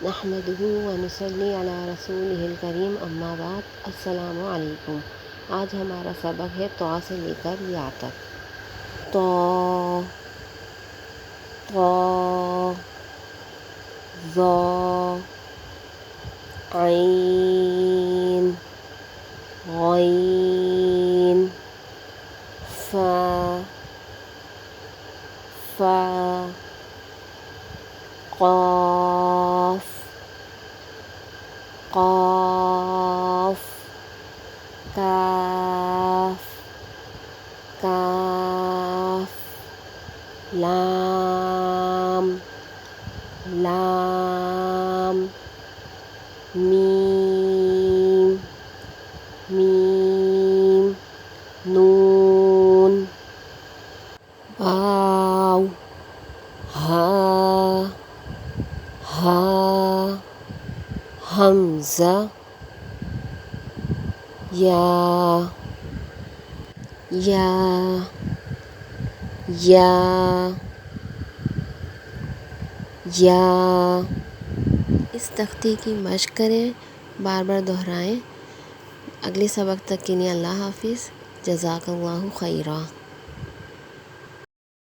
نحمده ونصلي علی رسوله الکریم اما بعد السلام علیکم۔ آج ہمارا سبق ہے تو سے لے کر یا تک۔ تو ظا عین غین فا قاف کاف لام میم نون واو ہا حمزہ یا اس تختی کی مشق کریں، بار بار دہرائیں۔ اگلے سبق تک کے لیے اللہ حافظ، جزاک اللہ خیرہ۔